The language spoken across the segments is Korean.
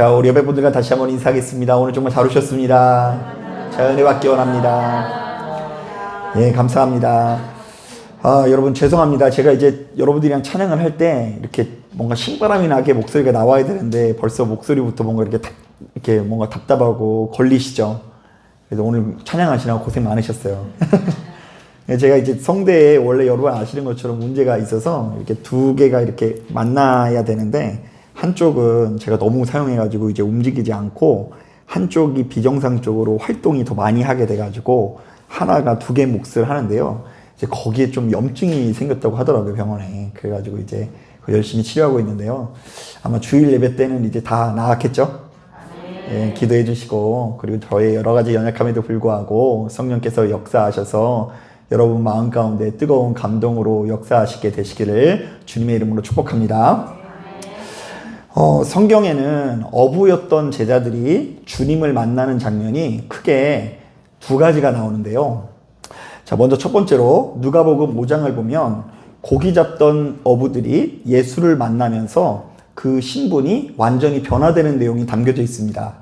자, 우리 여배분들과 다시 한번 인사하겠습니다. 오늘 정말 잘 오셨습니다. 자, 은혜 받기 원합니다. 예, 감사합니다. 여러분 죄송합니다. 제가 이제 여러분들이랑 찬양을 할 때 이렇게 뭔가 신바람이 나게 목소리가 나와야 되는데 벌써 목소리부터 뭔가 이렇게 뭔가 답답하고 걸리시죠? 그래서 오늘 찬양하시느라 고생 많으셨어요. 제가 이제 성대에 원래 여러분 아시는 것처럼 문제가 있어서 이렇게 두 개가 이렇게 만나야 되는데 한쪽은 제가 너무 사용해가지고 이제 움직이지 않고 한쪽이 비정상적으로 활동이 더 많이 하게 돼가지고 하나가 두 개 몫을 하는데요. 이제 거기에 좀 염증이 생겼다고 하더라고요, 병원에. 그래가지고 이제 열심히 치료하고 있는데요. 아마 주일 예배 때는 이제 다 나았겠죠? 예, 기도해 주시고, 그리고 저의 여러 가지 연약함에도 불구하고 성령께서 역사하셔서 여러분 마음 가운데 뜨거운 감동으로 역사하시게 되시기를 주님의 이름으로 축복합니다. 성경에는 어부였던 제자들이 주님을 만나는 장면이 크게 두 가지가 나오는데요. 자, 먼저 첫 번째로 누가복음 5장을 보면 고기 잡던 어부들이 예수를 만나면서 그 신분이 완전히 변화되는 내용이 담겨져 있습니다.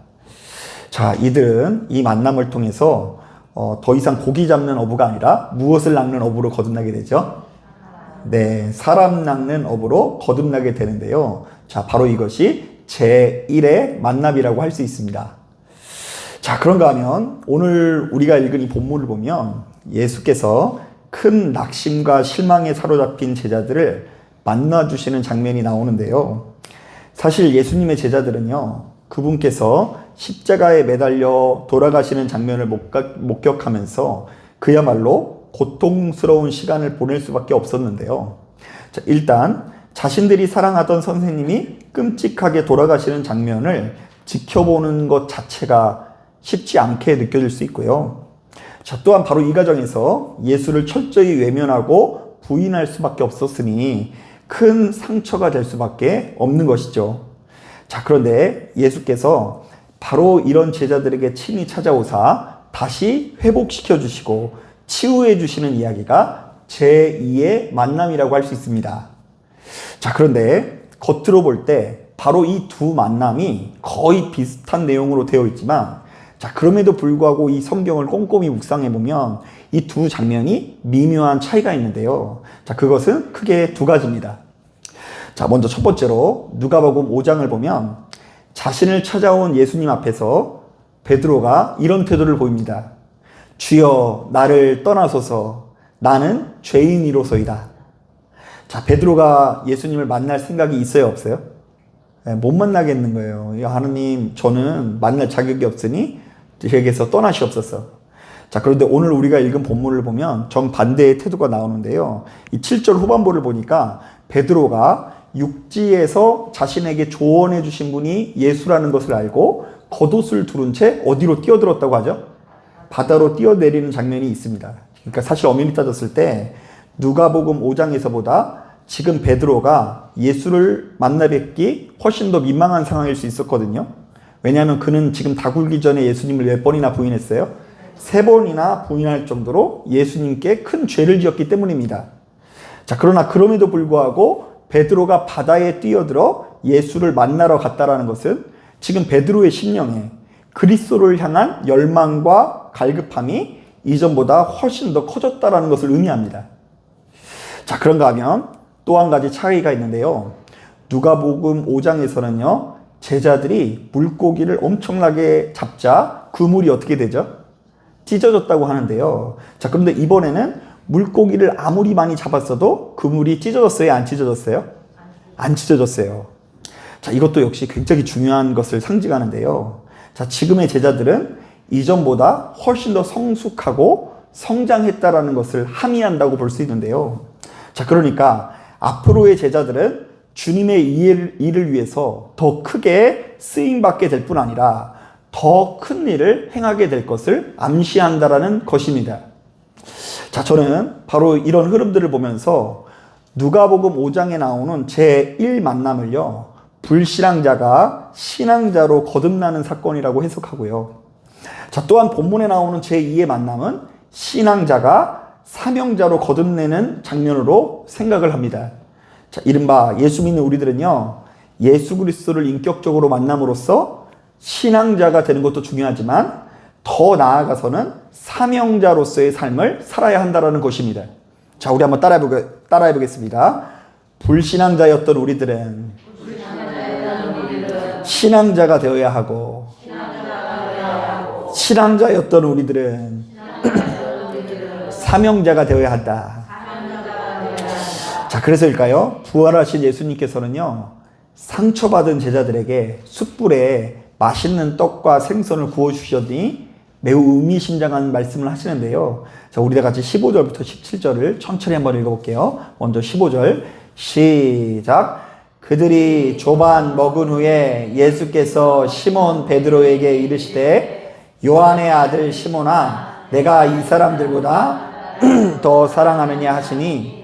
자, 이들은 이 만남을 통해서 더 이상 고기 잡는 어부가 아니라 무엇을 낚는 어부로 거듭나게 되죠? 네, 사람 낚는 어부로 거듭나게 되는데요. 자, 바로 이것이 제1의 만남이라고 할 수 있습니다. 자, 그런가 하면 오늘 우리가 읽은 이 본문을 보면 예수께서 큰 낙심과 실망에 사로잡힌 제자들을 만나주시는 장면이 나오는데요. 사실 예수님의 제자들은요, 그분께서 십자가에 매달려 돌아가시는 장면을 목격하면서 그야말로 고통스러운 시간을 보낼 수밖에 없었는데요. 자, 일단 자신들이 사랑하던 선생님이 끔찍하게 돌아가시는 장면을 지켜보는 것 자체가 쉽지 않게 느껴질 수 있고요. 자, 또한 바로 이 과정에서 예수를 철저히 외면하고 부인할 수밖에 없었으니 큰 상처가 될 수밖에 없는 것이죠. 자, 그런데 예수께서 바로 이런 제자들에게 친히 찾아오사 다시 회복시켜 주시고 치유해 주시는 이야기가 제2의 만남이라고 할 수 있습니다. 자, 그런데 겉으로 볼 때 바로 이 두 만남이 거의 비슷한 내용으로 되어 있지만, 자, 그럼에도 불구하고 이 성경을 꼼꼼히 묵상해 보면 이 두 장면이 미묘한 차이가 있는데요. 자, 그것은 크게 두 가지입니다. 자, 먼저 첫 번째로 누가복음 5장을 보면 자신을 찾아온 예수님 앞에서 베드로가 이런 태도를 보입니다. 주여, 나를 떠나소서, 나는 죄인이로소이다. 자, 베드로가 예수님을 만날 생각이 있어요, 없어요? 못 만나겠는 거예요. 하느님, 저는 만날 자격이 없으니 저에게서 떠나시옵소서. 자, 그런데 오늘 우리가 읽은 본문을 보면 정반대의 태도가 나오는데요. 이 7절 후반부를 보니까 베드로가 육지에서 자신에게 조언해 주신 분이 예수라는 것을 알고 겉옷을 두른 채 어디로 뛰어들었다고 하죠? 바다로 뛰어내리는 장면이 있습니다. 그러니까 사실 엄연히 따졌을 때 누가복음 5장에서보다 지금 베드로가 예수를 만나 뵙기 훨씬 더 민망한 상황일 수 있었거든요. 왜냐하면 그는 지금 다 굴기 전에 예수님을 몇 번이나 부인했어요? 3번이나 부인할 정도로 예수님께 큰 죄를 지었기 때문입니다. 자, 그러나 그럼에도 불구하고 베드로가 바다에 뛰어들어 예수를 만나러 갔다라는 것은 지금 베드로의 심령에 그리스도를 향한 열망과 갈급함이 이전보다 훨씬 더 커졌다라는 것을 의미합니다. 자, 그런가 하면 또 한 가지 차이가 있는데요. 누가복음 5장에서는요, 제자들이 물고기를 엄청나게 잡자 그물이 어떻게 되죠? 찢어졌다고 하는데요. 자, 그런데 이번에는 물고기를 아무리 많이 잡았어도 그물이 찢어졌어요? 안 찢어졌어요? 안 찢어졌어요. 자, 이것도 역시 굉장히 중요한 것을 상징하는데요. 자, 지금의 제자들은 이전보다 훨씬 더 성숙하고 성장했다라는 것을 함의한다고 볼 수 있는데요. 자, 그러니까 앞으로의 제자들은 주님의 일을 위해서 더 크게 쓰임받게 될 뿐 아니라 더 큰 일을 행하게 될 것을 암시한다라는 것입니다. 자, 저는 바로 이런 흐름들을 보면서 누가복음 5장에 나오는 제1 만남을요, 불신앙자가 신앙자로 거듭나는 사건이라고 해석하고요. 자, 또한 본문에 나오는 제2의 만남은 신앙자가 사명자로 거듭내는 장면으로 생각을 합니다. 자, 이른바 예수 믿는 우리들은요, 예수 그리스도를 인격적으로 만남으로써 신앙자가 되는 것도 중요하지만 더 나아가서는 사명자로서의 삶을 살아야 한다는 것입니다. 자, 우리 한번 따라해 보겠습니다. 불신앙자였던 우리들은 신앙자가 되어야 하고, 신앙자였던 우리들은 사명자가 되어야 한다. 자, 그래서일까요? 부활하신 예수님께서는요, 상처받은 제자들에게 숯불에 맛있는 떡과 생선을 구워주셨더니 매우 의미심장한 말씀을 하시는데요. 자, 우리 다 같이 15절부터 17절을 천천히 한번 읽어볼게요. 먼저 15절 시작. 그들이 조반 먹은 후에 예수께서 시몬 베드로에게 이르시되 요한의 아들 시몬아 내가 이 사람들보다 더 사랑하느냐 하시니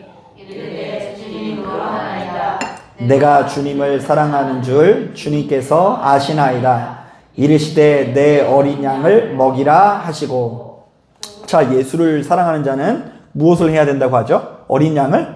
내가 주님을 사랑하는 줄 주님께서 아시나이다. 이르시되 내 어린 양을 먹이라 하시고. 자, 예수를 사랑하는 자는 무엇을 해야 된다고 하죠? 어린 양을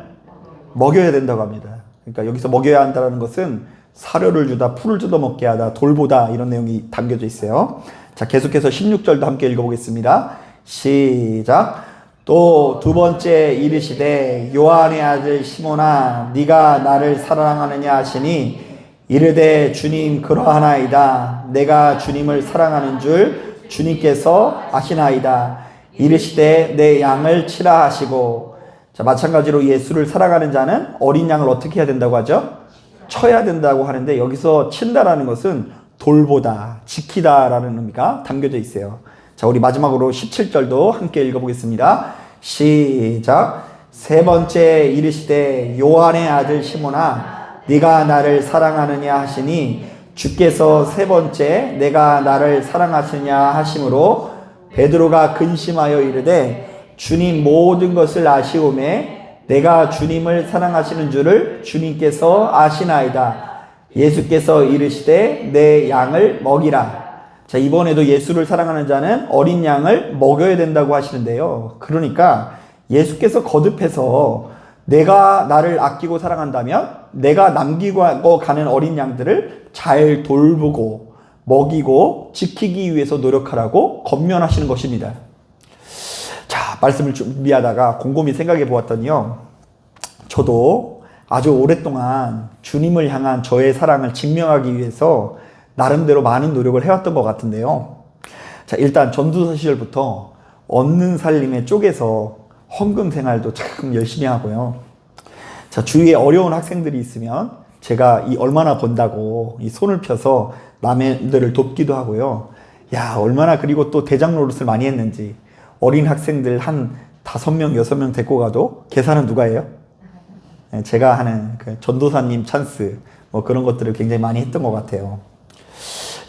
먹여야 된다고 합니다. 그러니까 여기서 먹여야 한다는 것은 사료를 주다, 풀을 뜯어먹게 하다, 돌보다 이런 내용이 담겨져 있어요. 자, 계속해서 16절도 함께 읽어보겠습니다. 시작. 또 두 번째 이르시되 요한의 아들 시몬아 네가 나를 사랑하느냐 하시니 이르되 주님 그러하나이다. 내가 주님을 사랑하는 줄 주님께서 아시나이다. 이르시되 내 양을 치라 하시고. 자, 마찬가지로 예수를 사랑하는 자는 어린 양을 어떻게 해야 된다고 하죠? 쳐야 된다고 하는데 여기서 친다라는 것은 돌보다, 지키다라는 의미가 담겨져 있어요. 자, 우리 마지막으로 17절도 함께 읽어보겠습니다. 시작. 세 번째 이르시되 요한의 아들 시몬아 네가 나를 사랑하느냐 하시니 주께서 세 번째 내가 나를 사랑하시냐 하심으로 베드로가 근심하여 이르되 주님 모든 것을 아시오매 내가 주님을 사랑하시는 줄을 주님께서 아시나이다. 예수께서 이르시되 내 양을 먹이라. 자, 이번에도 예수를 사랑하는 자는 어린 양을 먹여야 된다고 하시는데요. 그러니까 예수께서 거듭해서 내가 나를 아끼고 사랑한다면 내가 남기고 가는 어린 양들을 잘 돌보고 먹이고 지키기 위해서 노력하라고 권면하시는 것입니다. 자, 말씀을 준비하다가 곰곰이 생각해 보았더니요, 저도 아주 오랫동안 주님을 향한 저의 사랑을 증명하기 위해서 나름대로 많은 노력을 해왔던 것 같은데요. 자, 일단 전도사 시절부터 얻는 살림에 쪼개서 헌금 생활도 참 열심히 하고요. 자, 주위에 어려운 학생들이 있으면 제가 이 얼마나 번다고 이 손을 펴서 남들을 돕기도 하고요. 야, 얼마나 그리고 또 대장 노릇을 많이 했는지 어린 학생들 한 5명, 6명 데리고 가도 계산은 누가 해요? 제가 하는 그 전도사님 찬스 뭐 그런 것들을 굉장히 많이 했던 것 같아요.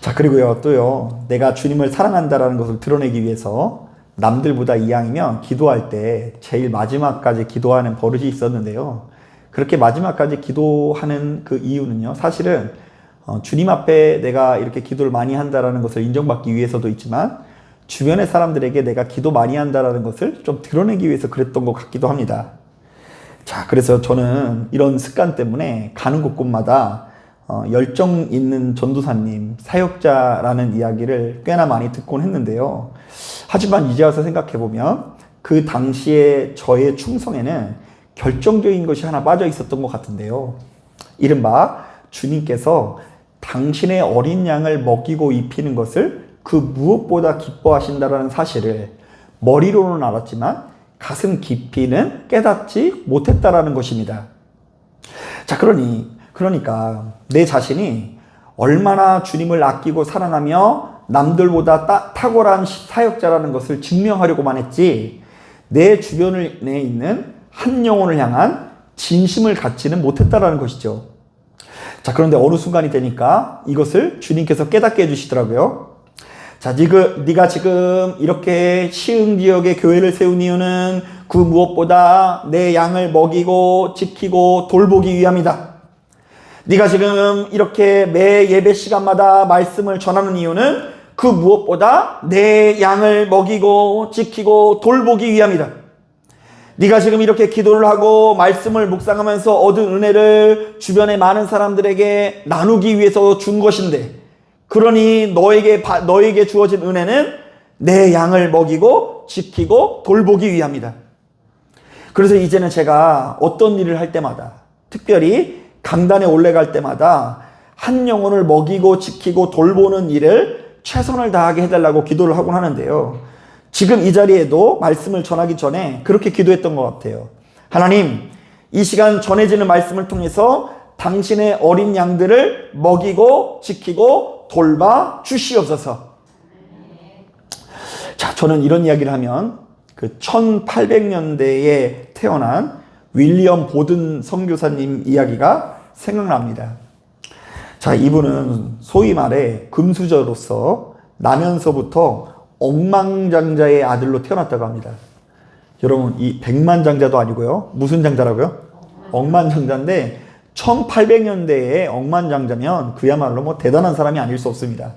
자, 그리고요, 또요, 내가 주님을 사랑한다라는 것을 드러내기 위해서 남들보다 이왕이면 기도할 때 제일 마지막까지 기도하는 버릇이 있었는데요. 그렇게 마지막까지 기도하는 그 이유는요, 사실은 주님 앞에 내가 이렇게 기도를 많이 한다라는 것을 인정받기 위해서도 있지만 주변의 사람들에게 내가 기도 많이 한다라는 것을 좀 드러내기 위해서 그랬던 것 같기도 합니다. 자, 그래서 저는 이런 습관 때문에 가는 곳곳마다 열정 있는 전도사님, 사역자라는 이야기를 꽤나 많이 듣곤 했는데요. 하지만 이제 와서 생각해보면 그 당시에 저의 충성에는 결정적인 것이 하나 빠져 있었던 것 같은데요. 이른바 주님께서 당신의 어린 양을 먹이고 입히는 것을 그 무엇보다 기뻐하신다는 사실을 머리로는 알았지만 가슴 깊이는 깨닫지 못했다라는 것입니다. 자, 그러니까 내 자신이 얼마나 주님을 아끼고 사랑하며 남들보다 탁월한 사역자라는 것을 증명하려고만 했지 내 주변에 있는 한 영혼을 향한 진심을 갖지는 못했다라는 것이죠. 자, 그런데 어느 순간이 되니까 이것을 주님께서 깨닫게 해주시더라고요. 자, 네가 지금 이렇게 시흥 지역에 교회를 세운 이유는 그 무엇보다 내 양을 먹이고 지키고 돌보기 위함이다. 네가 지금 이렇게 매 예배 시간마다 말씀을 전하는 이유는 그 무엇보다 내 양을 먹이고 지키고 돌보기 위함이다. 네가 지금 이렇게 기도를 하고 말씀을 묵상하면서 얻은 은혜를 주변의 많은 사람들에게 나누기 위해서 준 것인데, 그러니 너에게 주어진 은혜는 내 양을 먹이고 지키고 돌보기 위함이다. 그래서 이제는 제가 어떤 일을 할 때마다, 특별히 강단에 올라갈 때마다 한 영혼을 먹이고 지키고 돌보는 일을 최선을 다하게 해달라고 기도를 하곤 하는데요. 지금 이 자리에도 말씀을 전하기 전에 그렇게 기도했던 것 같아요. 하나님, 이 시간 전해지는 말씀을 통해서 당신의 어린 양들을 먹이고 지키고 돌봐 주시옵소서. 자, 저는 이런 이야기를 하면 그 1800년대에 태어난 윌리엄 보든 선교사님 이야기가 생각납니다. 자, 이분은 소위 말해 금수저로서 나면서부터 억만장자의 아들로 태어났다고 합니다. 여러분, 이 백만장자도 아니고요. 무슨 장자라고요? 억만장자인데 1800년대에 억만장자면 그야말로 뭐 대단한 사람이 아닐 수 없습니다.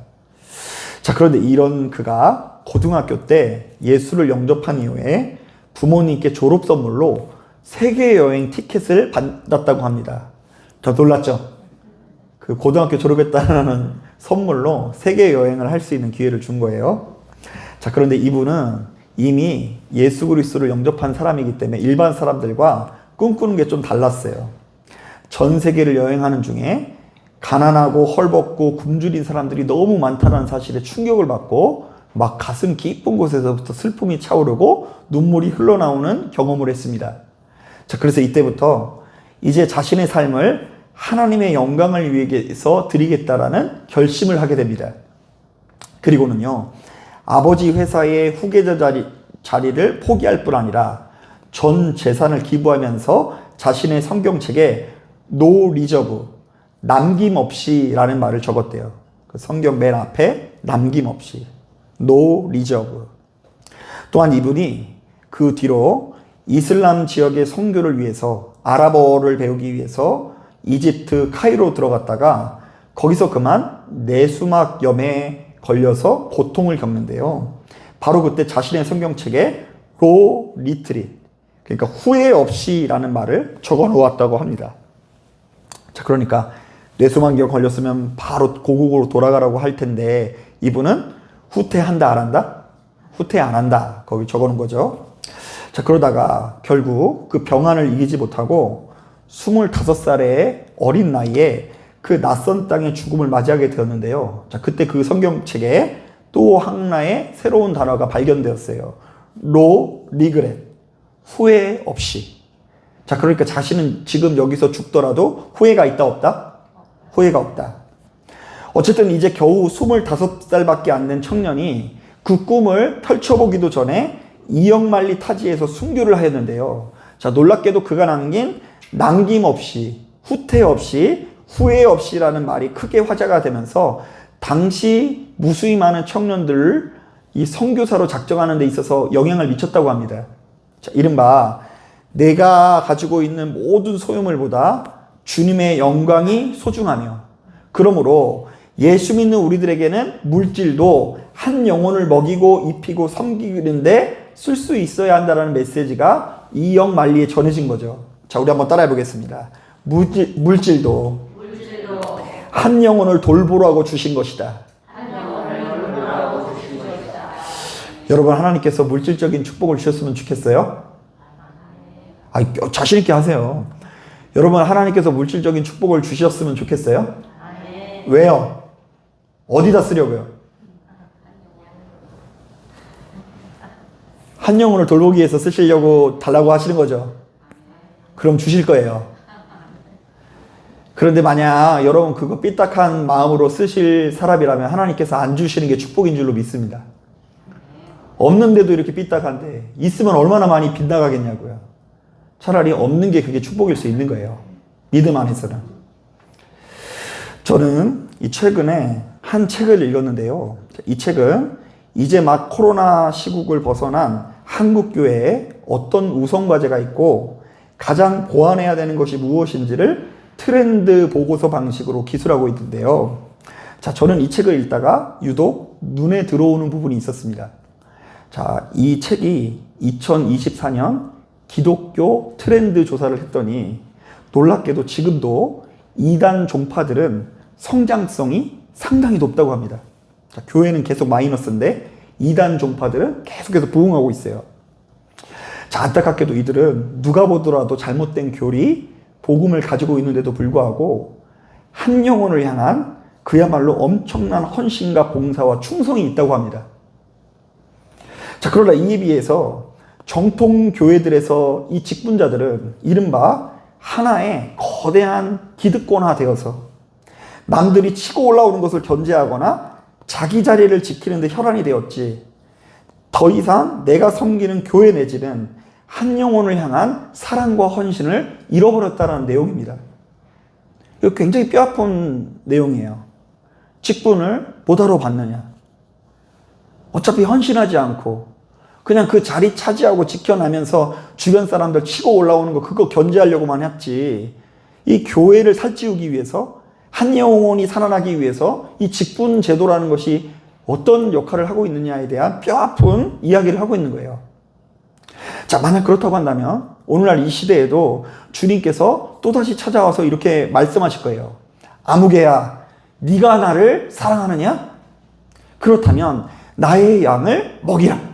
자, 그런데 이런 그가 고등학교 때 예수를 영접한 이후에 부모님께 졸업 선물로 세계 여행 티켓을 받았다고 합니다. 더 놀랐죠? 그 고등학교 졸업했다는 선물로 세계 여행을 할 수 있는 기회를 준 거예요. 자, 그런데 이분은 이미 예수 그리스도를 영접한 사람이기 때문에 일반 사람들과 꿈꾸는 게 좀 달랐어요. 전 세계를 여행하는 중에 가난하고 헐벗고 굶주린 사람들이 너무 많다는 사실에 충격을 받고 막 가슴 깊은 곳에서부터 슬픔이 차오르고 눈물이 흘러나오는 경험을 했습니다. 자, 그래서 이때부터 이제 자신의 삶을 하나님의 영광을 위해서 드리겠다라는 결심을 하게 됩니다. 그리고는요, 아버지 회사의 후계자 자리를 포기할 뿐 아니라 전 재산을 기부하면서 자신의 성경책에 No reserve, 남김없이 라는 말을 적었대요. 그 성경 맨 앞에 남김없이, No reserve. 또한 이분이 그 뒤로 이슬람 지역의 선교를 위해서 아랍어를 배우기 위해서 이집트 카이로 들어갔다가 거기서 그만 뇌수막염에 걸려서 고통을 겪는데요. 바로 그때 자신의 성경책에 No retreat, 그러니까 후회 없이라는 말을 적어 놓았다고 합니다. 자, 그러니까 뇌수막염 걸렸으면 바로 고국으로 돌아가라고 할 텐데 이분은 후퇴한다 안 한다? 후퇴 안 한다. 거기 적어 놓은 거죠. 자, 그러다가 결국 그 병환을 이기지 못하고 25살의 어린 나이에 그 낯선 땅의 죽음을 맞이하게 되었는데요. 자, 그때 그 성경책에 또 하나의 새로운 단어가 발견되었어요. No regret, 후회 없이. 자, 그러니까 자신은 지금 여기서 죽더라도 후회가 있다 없다? 후회가 없다. 어쨌든 이제 겨우 25살밖에 안 된 청년이 그 꿈을 펼쳐보기도 전에 이역만리 타지에서 순교를 하였는데요. 자, 놀랍게도 그가 남긴 남김없이, 후퇴 없이, 후회 없이라는 말이 크게 화제가 되면서 당시 무수히 많은 청년들을 이 선교사로 작정하는 데 있어서 영향을 미쳤다고 합니다. 자, 이른바 내가 가지고 있는 모든 소유물보다 주님의 영광이 소중하며, 그러므로 예수 믿는 우리들에게는 물질도 한 영혼을 먹이고 입히고 섬기는데 쓸 수 있어야 한다는 메시지가 이역만리에 전해진 거죠. 자, 우리 한번 따라해 보겠습니다. 물질도 한 영혼을 돌보라고 주신 것이다. 여러분, 하나님께서 물질적인 축복을 주셨으면 좋겠어요? 자신 있게 하세요. 여러분, 하나님께서 물질적인 축복을 주셨으면 좋겠어요? 왜요? 어디다 쓰려고요? 한 영혼을 돌보기 위해서 쓰시려고 달라고 하시는 거죠. 그럼 주실 거예요. 그런데 만약 여러분 그거 삐딱한 마음으로 쓰실 사람이라면 하나님께서 안 주시는 게 축복인 줄로 믿습니다. 없는데도 이렇게 삐딱한데 있으면 얼마나 많이 빗나가겠냐고요. 차라리 없는 게 그게 축복일 수 있는 거예요. 믿음 안에서는. 저는 최근에 한 책을 읽었는데요. 이 책은 이제 막 코로나 시국을 벗어난 한국교회에 어떤 우선과제가 있고 가장 보완해야 되는 것이 무엇인지를 트렌드 보고서 방식으로 기술하고 있는데요. 자, 저는 이 책을 읽다가 유독 눈에 들어오는 부분이 있었습니다. 자, 이 책이 2024년 기독교 트렌드 조사를 했더니 놀랍게도 지금도 이단 종파들은 성장성이 상당히 높다고 합니다. 자, 교회는 계속 마이너스인데 이단 종파들은 계속해서 부흥하고 있어요. 자, 안타깝게도 이들은 누가 보더라도 잘못된 교리, 복음을 가지고 있는데도 불구하고 한 영혼을 향한 그야말로 엄청난 헌신과 봉사와 충성이 있다고 합니다. 자, 그러나 이에 비해서 정통 교회들에서 이 직분자들은 이른바 하나의 거대한 기득권화 되어서 남들이 치고 올라오는 것을 견제하거나 자기 자리를 지키는 데 혈안이 되었지, 더 이상 내가 섬기는 교회 내지는 한 영혼을 향한 사랑과 헌신을 잃어버렸다는 내용입니다. 이거 굉장히 뼈아픈 내용이에요. 직분을 뭐하러 받느냐, 어차피 헌신하지 않고 그냥 그 자리 차지하고 지켜나면서 주변 사람들 치고 올라오는 거 그거 견제하려고만 했지, 이 교회를 살찌우기 위해서, 한 영혼이 살아나기 위해서 이 직분 제도라는 것이 어떤 역할을 하고 있느냐에 대한 뼈아픈 이야기를 하고 있는 거예요. 자, 만약 그렇다고 한다면 오늘날 이 시대에도 주님께서 또다시 찾아와서 이렇게 말씀하실 거예요. 아무개야, 네가 나를 사랑하느냐? 그렇다면 나의 양을 먹이라.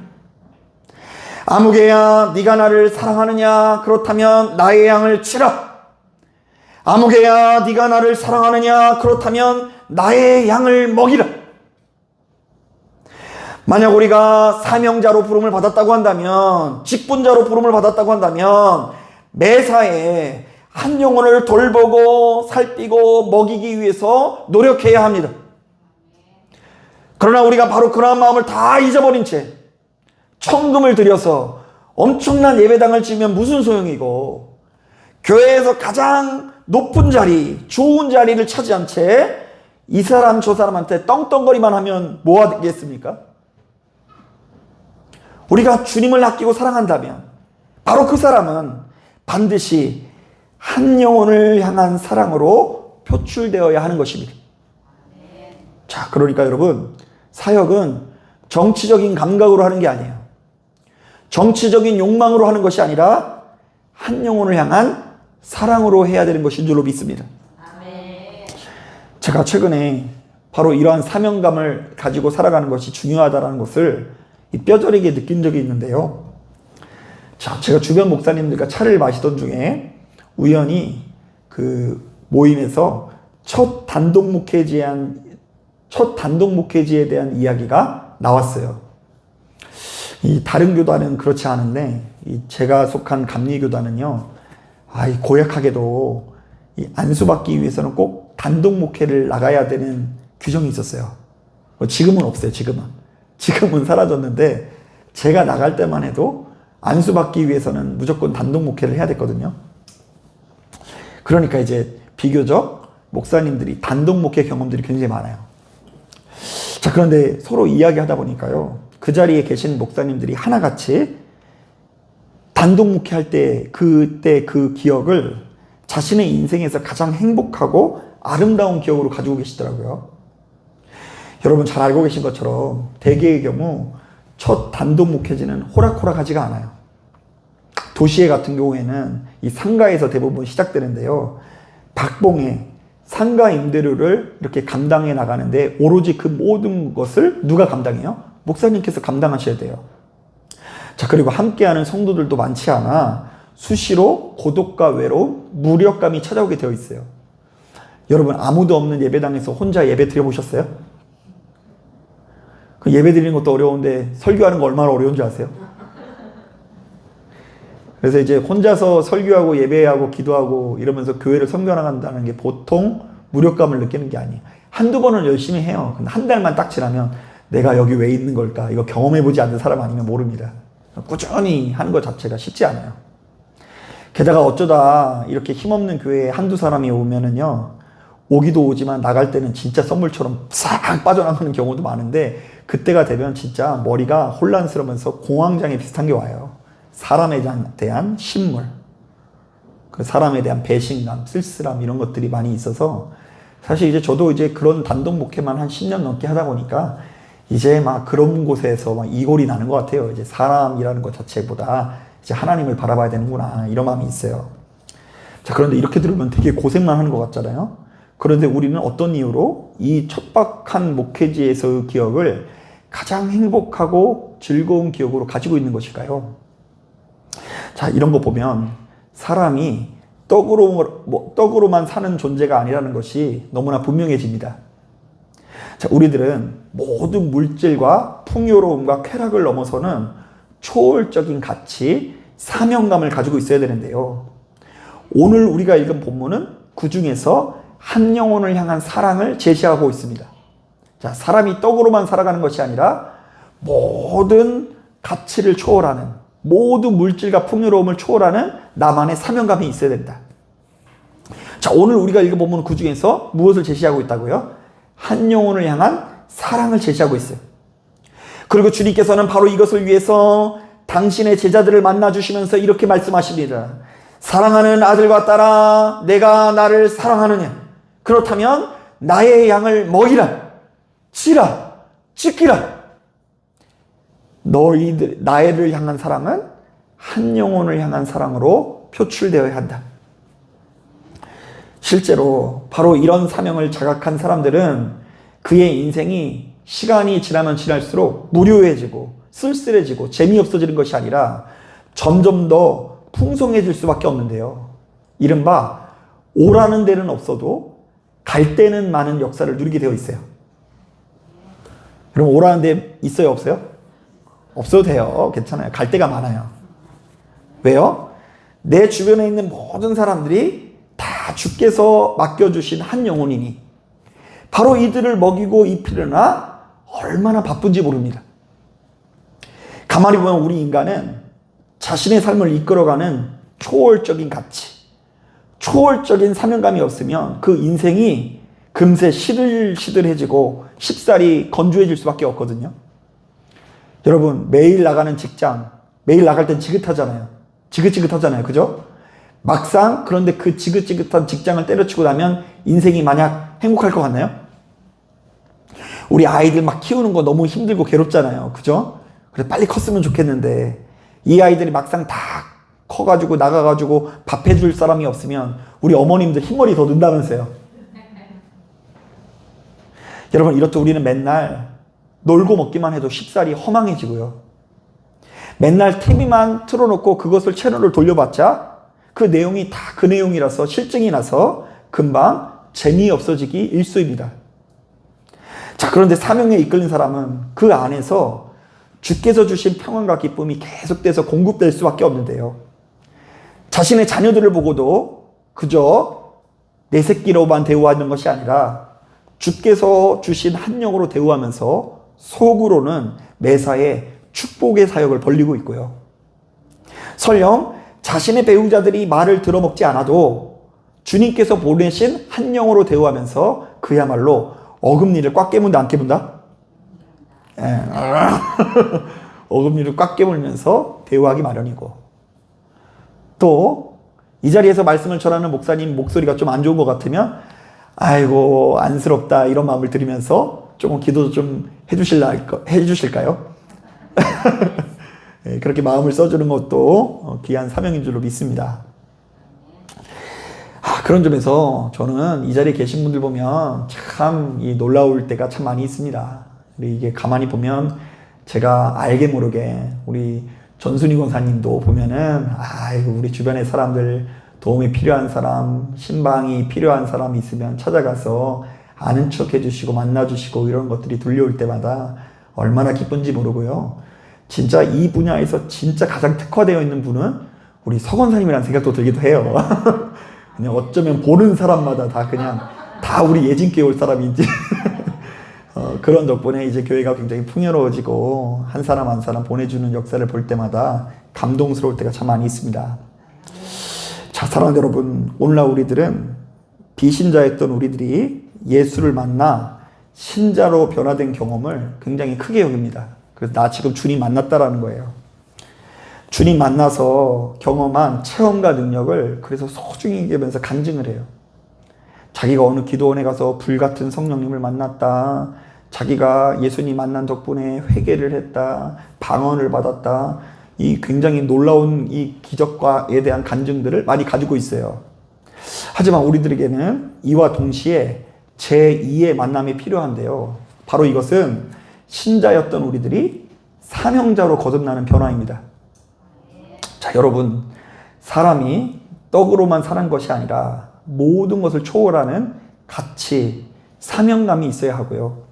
아무개야, 네가 나를 사랑하느냐? 그렇다면 나의 양을 치라. 아무개야, 네가 나를 사랑하느냐? 그렇다면 나의 양을 먹이라. 만약 우리가 사명자로 부름을 받았다고 한다면, 직분자로 부름을 받았다고 한다면 매사에 한 영혼을 돌보고 살피고 먹이기 위해서 노력해야 합니다. 그러나 우리가 바로 그러한 마음을 다 잊어버린 채 천금을 들여서 엄청난 예배당을 지으면 무슨 소용이고, 교회에서 가장 높은 자리, 좋은 자리를 차지한 채 이 사람 저 사람한테 떵떵거리만 하면 뭐 하겠습니까? 우리가 주님을 아끼고 사랑한다면 바로 그 사람은 반드시 한 영혼을 향한 사랑으로 표출되어야 하는 것입니다. 자, 그러니까 여러분, 사역은 정치적인 감각으로 하는 게 아니에요. 정치적인 욕망으로 하는 것이 아니라 한 영혼을 향한 사랑으로 해야 되는 것인 줄로 믿습니다. 제가 최근에 바로 이러한 사명감을 가지고 살아가는 것이 중요하다는 것을 뼈저리게 느낀 적이 있는데요. 자, 제가 주변 목사님들과 차를 마시던 중에 우연히 그 모임에서 첫 단독 목회지에 대한 이야기가 나왔어요. 이 다른 교단은 그렇지 않은데 제가 속한 감리교단은요, 고약하게도 이 안수받기 위해서는 꼭 단독 목회를 나가야 되는 규정이 있었어요. 지금은 없어요. 지금은 사라졌는데 제가 나갈 때만 해도 안수받기 위해서는 무조건 단독 목회를 해야 됐거든요. 그러니까 이제 비교적 목사님들이 단독 목회 경험들이 굉장히 많아요. 자, 그런데 서로 이야기하다 보니까요, 그 자리에 계신 목사님들이 하나같이 단독 목회할 때 그때 그 기억을 자신의 인생에서 가장 행복하고 아름다운 기억으로 가지고 계시더라고요. 여러분 잘 알고 계신 것처럼 대개의 경우 첫 단독 목회지는 호락호락하지가 않아요. 도시회 같은 경우에는 이 상가에서 대부분 시작되는데요, 박봉에 상가 임대료를 이렇게 감당해 나가는데 오로지 그 모든 것을 누가 감당해요? 목사님께서 감당하셔야 돼요. 자, 그리고 함께하는 성도들도 많지 않아 수시로 고독과 외로움, 무력감이 찾아오게 되어 있어요. 여러분 아무도 없는 예배당에서 혼자 예배 드려보셨어요? 그 예배 드리는 것도 어려운데 설교하는 거 얼마나 어려운 줄 아세요? 그래서 이제 혼자서 설교하고 예배하고 기도하고 이러면서 교회를 섬겨나간다는 게 보통 무력감을 느끼는 게 아니에요. 한두 번은 열심히 해요. 근데 한 달만 딱 지나면 내가 여기 왜 있는 걸까? 이거 경험해보지 않는 사람 아니면 모릅니다. 꾸준히 하는 것 자체가 쉽지 않아요. 게다가 어쩌다 이렇게 힘없는 교회에 한두 사람이 오면은요, 오기도 오지만 나갈 때는 진짜 썰물처럼 싹 빠져나가는 경우도 많은데, 그때가 되면 진짜 머리가 혼란스러우면서 공황장애 비슷한 게 와요. 사람에 대한 신물, 그 사람에 대한 배신감, 쓸쓸함 이런 것들이 많이 있어서, 사실 이제 저도 이제 그런 단독 목회만 한 10년 넘게 하다 보니까 이제 막 그런 곳에서 막 이골이 나는 것 같아요. 이제 사람이라는 것 자체보다 이제 하나님을 바라봐야 되는구나, 이런 마음이 있어요. 자, 그런데 이렇게 들으면 되게 고생만 하는 것 같잖아요. 그런데 우리는 어떤 이유로 이 척박한 목회지에서의 기억을 가장 행복하고 즐거운 기억으로 가지고 있는 것일까요? 자, 이런 거 보면 사람이 떡으로만 사는 존재가 아니라는 것이 너무나 분명해집니다. 자, 우리들은 모든 물질과 풍요로움과 쾌락을 넘어서는 초월적인 가치, 사명감을 가지고 있어야 되는데요. 오늘 우리가 읽은 본문은 그 중에서 한 영혼을 향한 사랑을 제시하고 있습니다. 자, 사람이 떡으로만 살아가는 것이 아니라 모든 가치를 초월하는, 모든 물질과 풍요로움을 초월하는 나만의 사명감이 있어야 된다. 자, 오늘 우리가 읽은 본문은 그 중에서 무엇을 제시하고 있다고요? 한 영혼을 향한 사랑을 제시하고 있어요. 그리고 주님께서는 바로 이것을 위해서 당신의 제자들을 만나주시면서 이렇게 말씀하십니다. 사랑하는 아들과 딸아, 내가 나를 사랑하느냐? 그렇다면 나의 양을 먹이라, 치라, 찢기라. 나를 향한 사랑은 한 영혼을 향한 사랑으로 표출되어야 한다. 실제로 바로 이런 사명을 자각한 사람들은 그의 인생이 시간이 지나면 지날수록 무료해지고 쓸쓸해지고 재미없어지는 것이 아니라 점점 더 풍성해질 수밖에 없는데요. 이른바 오라는 데는 없어도 갈 데는 많은 역사를 누리게 되어 있어요. 그럼 오라는 데 있어요, 없어요? 없어도 돼요. 괜찮아요. 갈 데가 많아요. 왜요? 내 주변에 있는 모든 사람들이 다 주께서 맡겨주신 한 영혼이니 바로 이들을 먹이고 입히려나 얼마나 바쁜지 모릅니다. 가만히 보면 우리 인간은 자신의 삶을 이끌어가는 초월적인 가치, 초월적인 사명감이 없으면 그 인생이 금세 시들시들해지고 쉽사리 건조해질 수밖에 없거든요. 여러분, 매일 나가는 직장, 매일 나갈 땐 지긋하잖아요. 지긋지긋하잖아요. 그죠? 막상 그런데 그 지긋지긋한 직장을 때려치고 나면 인생이 마냥 행복할 것 같나요? 우리 아이들 막 키우는 거 너무 힘들고 괴롭잖아요. 그죠? 그래 빨리 컸으면 좋겠는데 이 아이들이 막상 다 커가지고 나가가지고 밥 해줄 사람이 없으면 우리 어머님들 흰머리 더 는다면서요. 여러분, 이렇듯 우리는 맨날 놀고 먹기만 해도 쉽사리 허망해지고요. 맨날 TV만 틀어놓고 그것을 채널을 돌려봤자 그 내용이 다 그 내용이라서 실증이 나서 금방 재미없어지기 일쑤입니다. 자, 그런데 사명에 이끌린 사람은 그 안에서 주께서 주신 평안과 기쁨이 계속돼서 공급될 수밖에 없는데요. 자신의 자녀들을 보고도 그저 내 새끼로만 대우하는 것이 아니라 주께서 주신 한 영으로 대우하면서 속으로는 매사에 축복의 사역을 벌리고 있고요. 설령 자신의 배우자들이 말을 들어먹지 않아도 주님께서 보내신 한 영으로 대우하면서 그야말로 어금니를 꽉 깨문다, 안 깨문다? 예. 어금니를 꽉 깨물면서 대우하기 마련이고, 또 이 자리에서 말씀을 전하는 목사님 목소리가 좀 안 좋은 것 같으면 아이고 안쓰럽다 이런 마음을 들으면서 조금 기도 좀 해주실까요? 네, 그렇게 마음을 써주는 것도 귀한 사명인 줄로 믿습니다. 그런 점에서 저는 이 자리에 계신 분들 보면 참 놀라울 때가 참 많이 있습니다. 이게 가만히 보면 제가 알게 모르게 우리 전순희 권사님도 보면은 아이고 우리 주변의 사람들 도움이 필요한 사람, 신방이 필요한 사람이 있으면 찾아가서 아는 척 해주시고 만나주시고 이런 것들이 들려올 때마다 얼마나 기쁜지 모르고요. 진짜 이 분야에서 진짜 가장 특화되어 있는 분은 우리 서 권사님이라는 생각도 들기도 해요. 그냥 어쩌면 보는 사람마다 다 우리 예진교회 올 사람인지 그런 덕분에 이제 교회가 굉장히 풍요로워지고 한 사람 한 사람 보내주는 역사를 볼 때마다 감동스러울 때가 참 많이 있습니다. 자, 사랑하는 여러분, 오늘날 우리들은 비신자였던 우리들이 예수를 만나 신자로 변화된 경험을 굉장히 크게 여깁니다. 그래서 나 지금 주님 만났다라는 거예요. 주님 만나서 경험한 체험과 능력을 그래서 소중히 여기면서 간증을 해요. 자기가 어느 기도원에 가서 불같은 성령님을 만났다. 자기가 예수님 만난 덕분에 회개를 했다. 방언을 받았다. 이 굉장히 놀라운 이 기적과에 대한 간증들을 많이 가지고 있어요. 하지만 우리들에게는 이와 동시에 제2의 만남이 필요한데요. 바로 이것은 신자였던 우리들이 사명자로 거듭나는 변화입니다. 자, 여러분, 사람이 떡으로만 사는 것이 아니라 모든 것을 초월하는 가치, 사명감이 있어야 하고요.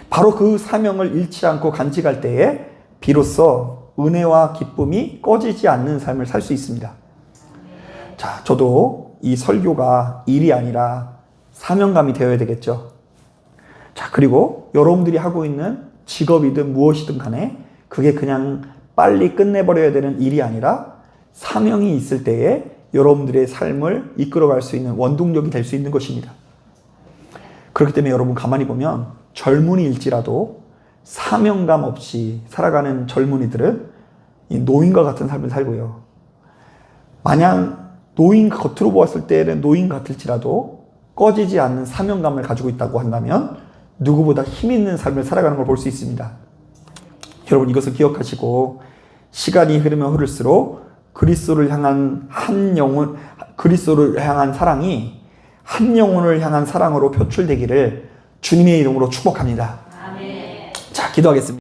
바로 그 사명을 잃지 않고 간직할 때에 비로소 은혜와 기쁨이 꺼지지 않는 삶을 살 수 있습니다. 자, 저도 이 설교가 일이 아니라 사명감이 되어야 되겠죠. 자, 그리고 여러분들이 하고 있는 직업이든 무엇이든 간에 그게 그냥 빨리 끝내버려야 되는 일이 아니라 사명이 있을 때에 여러분들의 삶을 이끌어갈 수 있는 원동력이 될 수 있는 것입니다. 그렇기 때문에 여러분 가만히 보면 젊은이일지라도 사명감 없이 살아가는 젊은이들은 이 노인과 같은 삶을 살고요. 마냥 노인 겉으로 보았을 때는 노인 같을지라도 꺼지지 않는 사명감을 가지고 있다고 한다면 누구보다 힘 있는 삶을 살아가는 걸 볼 수 있습니다. 여러분 이것을 기억하시고 시간이 흐르면 흐를수록 그리스도를 향한 사랑이 한 영혼을 향한 사랑으로 표출되기를 주님의 이름으로 축복합니다. 아멘. 자, 기도하겠습니다.